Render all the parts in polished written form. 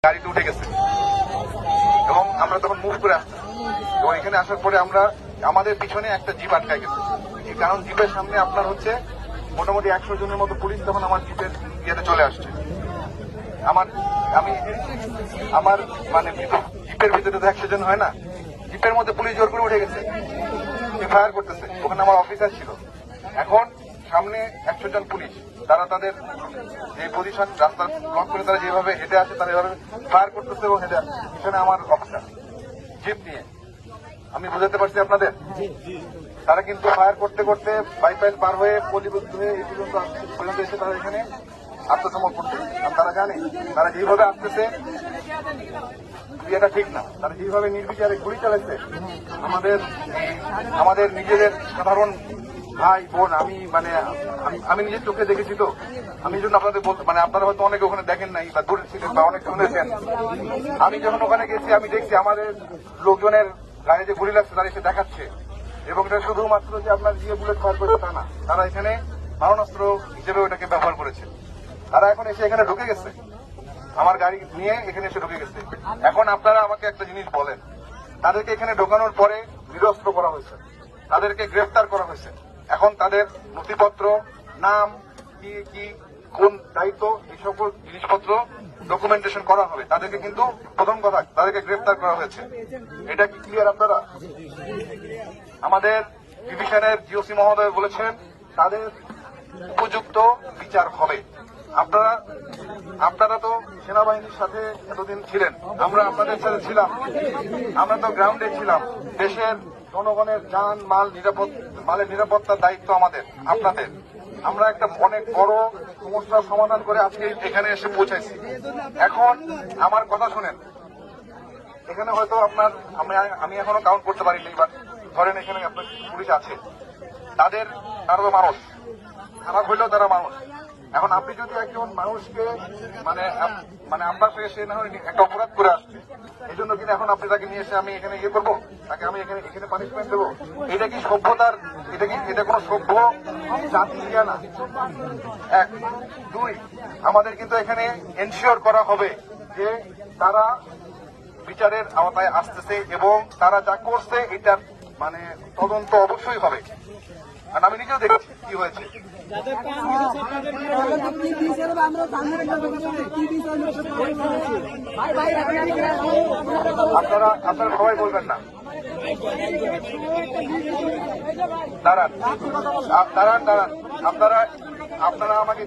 গাড়িতে উঠে গেছে এবং আমরা তখন মুভ করে আসছি এবং এখানে আসার পরে আমরা আমাদের পিছনে একটা জিপ আটকায় গেছে। কারণ জিপের সামনে আপনার হচ্ছে মোটামুটি 100 জনের মতো পুলিশ তখন আমার জিপের ইয়েতে চলে আসছে। আমার মানে জিপের ভিতরে তো 100 জন হয় না, জিপের মধ্যে পুলিশ জোর করে উঠে গেছে, ফায়ার করতেছে। ওখানে আমার অফিসার ছিল। এখন সামনে 100 জন পুলিশ, তারা তাদের যে পজিশন রাস্তা ব্লক করে তারা যেভাবে হেঁটে আসে তারা এভাবে ফায়ার করতেছে এবং হেঁটে আসছে পিছনে আমার অফিসার জিপ নিয়ে। আমি বুঝাতে পারছি আপনাদের, তারা কিন্তু ফায়ার করতে করতে বাইপাস পার হয়ে পল্লীবদ্ধ হয়ে এই পর্যন্ত এসে তারা এখানে আত্মসমর্পণ করছে। আর তারা জানে তারা যেভাবে আসতেছে এটা ঠিক না, তারা যেভাবে নির্বিচারে গুলি চালাচ্ছে আমাদের নিজেদের সাধারণ ভাই বোন। আমি নিজের চোখে দেখেছি, তো আমি জন্য আপনাদের বলতে আপনারা হয়তো অনেকে ওখানে দেখেন নাই বা দূরে ছিলেন বা অনেক শুনেছেন। আমি যখন ওখানে গেছি আমি দেখছি আমাদের লোকজনের গায়ে যে গুলি লাগছে তারা এসে দেখাচ্ছে এবং এটা শুধুমাত্র যে আপনার দিয়ে বুলেট ফায়ার করেছে তা না, তারা এখানে মারণাস্ত্র হিসেবে ওটাকে ব্যবহার করেছে। তারা এখন এসে এখানে ঢুকে গেছে, আমার গাড়ি নিয়ে এখানে এসে ঢুকে গেছে। এখন আপনারা আমাকে একটা জিনিস বলেন, তাদেরকে এখানে ঢোকানোর পরে নিরস্ত্র করা হয়েছে, তাদেরকে গ্রেফতার করা হয়েছে। এখন তাদের নথিপত্র, নাম, কি কি কোন দায়িত্ব, এই সকল জিনিসপত্র ডকুমেন্টেশন করা হবে। তাদেরকে কিন্তু প্রথম কথা তাদেরকে গ্রেফতার করা হয়েছে, এটা কি ক্লিয়ার আপনারা? আমাদের ডিভিশনের জিওসি মহোদয় বলেছেন তাদের উপযুক্ত বিচার হবে। আপনারা তো সেনাবাহিনীর সাথে এতদিন ছিলেন, আমরা আপনাদের সাথে ছিলাম, আমরা তো গ্রাউন্ডে ছিলাম। দেশের জনগণের যান মালের নিরাপত্তার দায়িত্ব আমাদের, আপনাদের। আমরা একটা অনেক বড় সমস্যার সমাধান করে আজকে এখানে এসে পৌঁছাইছি। এখন আমার কথা শুনেন, এখানে হয়তো আমি এখনো কাউন্ট করতে পারিনি, বাট ধরেন এখানে আপনার পুলিশ আছে, তারা তো মানুষ, খারাপ হইলেও তারা মানুষ। এখন আপনি যদি একজন মানুষকে আপনার সঙ্গে সে না হয় একটা অপরাধ করে আসছে, এই জন্য কিনা এখন আপনি তাকে নিয়ে এসে আমি এখানে ইয়ে করবো, তাকে আমি এখানে পানিশমেন্ট দেবো? এটা কি সভ্যতার? এটা কোনো সভ্য জাতি না। 1, 2, আমাদের কিন্তু এখানে এনশিওর করা হবে যে তারা বিচারের আওতায় আসতেছে এবং তারা যা করছে এটার তদন্ত অবশ্যই হবে। আর আমি নিজেও দেখছি কি হয়েছে। আপনারা সবাই বলবেন না, দাঁড়ান। আপনারা আমাকে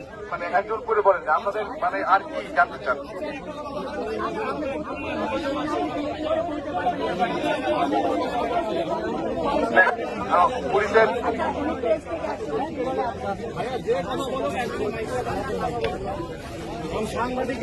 একজন করে বলেন যে আপনাদের আর কি জানতে চান। পুলিশের সাংবাদিক